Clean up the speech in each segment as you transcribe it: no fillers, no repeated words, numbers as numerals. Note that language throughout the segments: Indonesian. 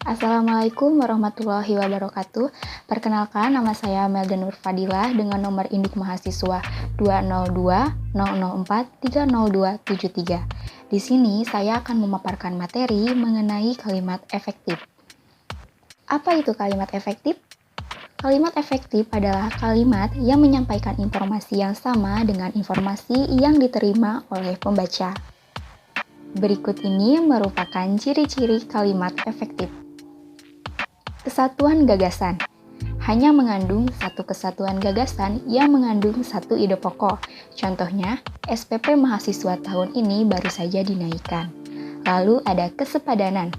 Assalamualaikum warahmatullahi wabarakatuh. Perkenalkan, nama saya Melda Nur Fadilah dengan nomor indik mahasiswa 202-004-30273. Di sini saya akan memaparkan materi mengenai kalimat efektif. Apa itu kalimat efektif? Kalimat efektif adalah kalimat yang menyampaikan informasi yang sama dengan informasi yang diterima oleh pembaca. Berikut ini merupakan ciri-ciri kalimat efektif. Kesatuan gagasan hanya mengandung satu kesatuan gagasan yang mengandung satu ide pokok. Contohnya, SPP mahasiswa tahun ini baru saja dinaikkan. Lalu ada kesepadanan,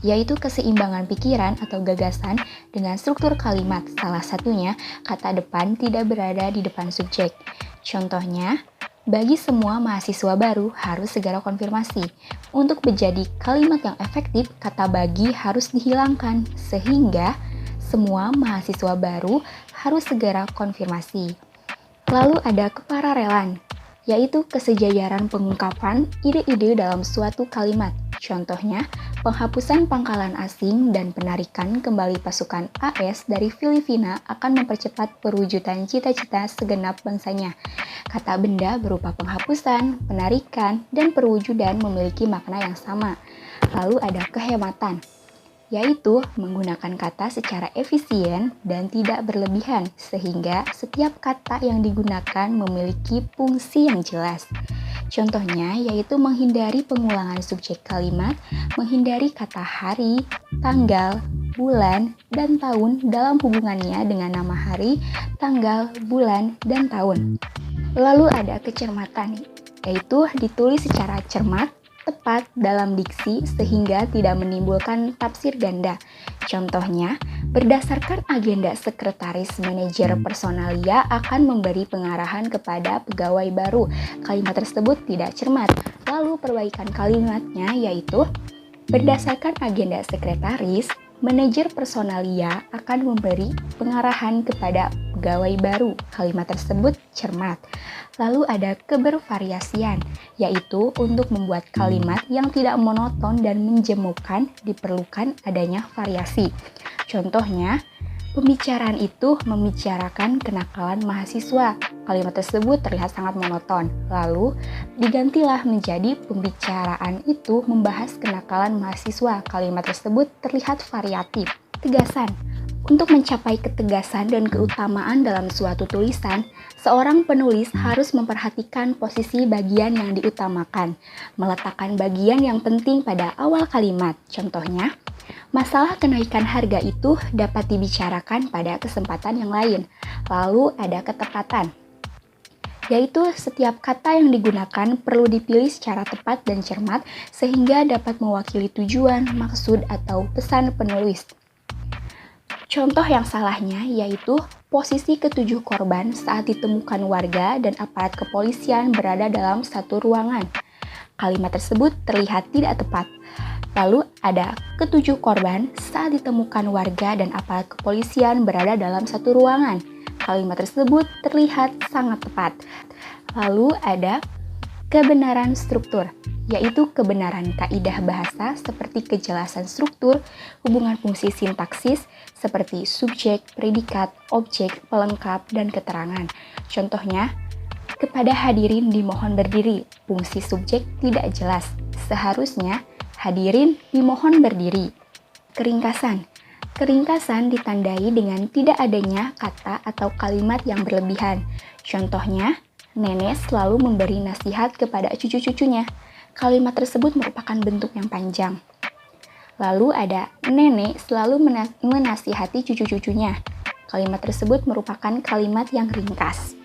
yaitu keseimbangan pikiran atau gagasan dengan struktur kalimat. Salah satunya, kata depan tidak berada di depan subjek. Contohnya, bagi semua mahasiswa baru harus segera konfirmasi. Untuk menjadi kalimat yang efektif, kata bagi harus dihilangkan, sehingga semua mahasiswa baru harus segera konfirmasi. Lalu ada kepararelan, yaitu kesejajaran pengungkapan ide-ide dalam suatu kalimat. Contohnya, penghapusan pangkalan asing dan penarikan kembali pasukan AS dari Filipina akan mempercepat perwujudan cita-cita segenap bangsanya. Kata benda berupa penghapusan, penarikan, dan perwujudan memiliki makna yang sama. Lalu ada kehematan, yaitu menggunakan kata secara efisien dan tidak berlebihan, sehingga setiap kata yang digunakan memiliki fungsi yang jelas. Contohnya yaitu menghindari pengulangan subjek kalimat, menghindari kata hari, tanggal, bulan, dan tahun dalam hubungannya dengan nama hari, tanggal, bulan, dan tahun. Lalu ada kecermatan, yaitu ditulis secara cermat, tepat dalam diksi sehingga tidak menimbulkan tafsir ganda. Contohnya, berdasarkan agenda sekretaris manajer personalia akan memberi pengarahan kepada pegawai baru. Kalimat tersebut tidak cermat. Lalu perbaikan kalimatnya yaitu, berdasarkan agenda sekretaris, manajer personalia akan memberi pengarahan kepada pegawai baru. Kalimat tersebut cermat. Lalu ada kebervariasian, yaitu untuk membuat kalimat yang tidak monoton dan menjemukan diperlukan adanya variasi. Contohnya, pembicaraan itu membicarakan kenakalan mahasiswa. Kalimat tersebut terlihat sangat monoton. Lalu, digantilah menjadi pembicaraan itu membahas kenakalan mahasiswa. Kalimat tersebut terlihat variatif. Tegasan. Untuk mencapai ketegasan dan keutamaan dalam suatu tulisan, seorang penulis harus memperhatikan posisi bagian yang diutamakan, meletakkan bagian yang penting pada awal kalimat. Contohnya, masalah kenaikan harga itu dapat dibicarakan pada kesempatan yang lain. Lalu ada ketepatan, yaitu setiap kata yang digunakan perlu dipilih secara tepat dan cermat sehingga dapat mewakili tujuan, maksud, atau pesan penulis. Contoh yang salahnya yaitu posisi ketujuh korban saat ditemukan warga dan aparat kepolisian berada dalam satu ruangan. Kalimat tersebut terlihat tidak tepat. Lalu ada ketujuh korban saat ditemukan warga dan aparat kepolisian berada dalam satu ruangan. Kalimat tersebut terlihat sangat tepat. Lalu ada kebenaran struktur, yaitu kebenaran kaidah bahasa seperti kejelasan struktur, hubungan fungsi sintaksis seperti subjek, predikat, objek, pelengkap, dan keterangan. Contohnya, kepada hadirin dimohon berdiri, fungsi subjek tidak jelas. Seharusnya, hadirin dimohon berdiri. Keringkasan. Keringkasan ditandai dengan tidak adanya kata atau kalimat yang berlebihan. Contohnya, nenek selalu memberi nasihat kepada cucu-cucunya. Kalimat tersebut merupakan bentuk yang panjang. Lalu ada nenek selalu menasihati cucu-cucunya. Kalimat tersebut merupakan kalimat yang ringkas.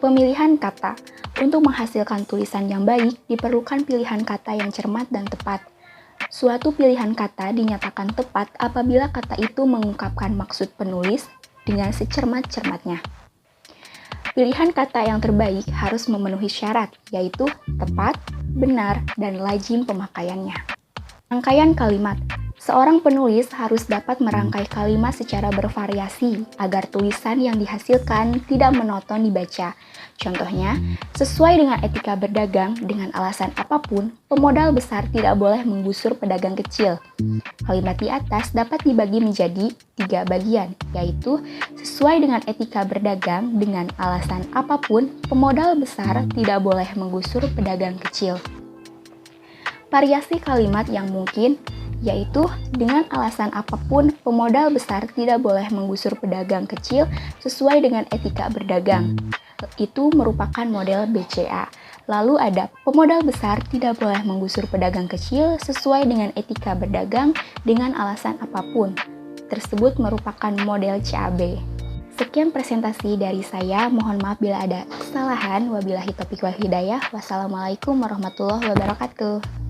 Pemilihan kata. Untuk menghasilkan tulisan yang baik, diperlukan pilihan kata yang cermat dan tepat. Suatu pilihan kata dinyatakan tepat apabila kata itu mengungkapkan maksud penulis dengan secermat-cermatnya. Pilihan kata yang terbaik harus memenuhi syarat, yaitu tepat, benar, dan lazim pemakaiannya. Rangkaian kalimat. Seorang penulis harus dapat merangkai kalimat secara bervariasi agar tulisan yang dihasilkan tidak monoton dibaca. Contohnya, sesuai dengan etika berdagang, dengan alasan apapun, pemodal besar tidak boleh menggusur pedagang kecil. Kalimat di atas dapat dibagi menjadi 3 bagian, yaitu sesuai dengan etika berdagang, dengan alasan apapun, pemodal besar tidak boleh menggusur pedagang kecil. Variasi kalimat yang mungkin yaitu dengan alasan apapun pemodal besar tidak boleh menggusur pedagang kecil sesuai dengan etika berdagang. Itu merupakan model BCA. Lalu ada pemodal besar tidak boleh menggusur pedagang kecil sesuai dengan etika berdagang dengan alasan apapun. Tersebut merupakan model CAB. Sekian presentasi dari saya, mohon maaf bila ada kesalahan. Wabillahi taufiq wal hidayah. Wassalamualaikum warahmatullahi wabarakatuh.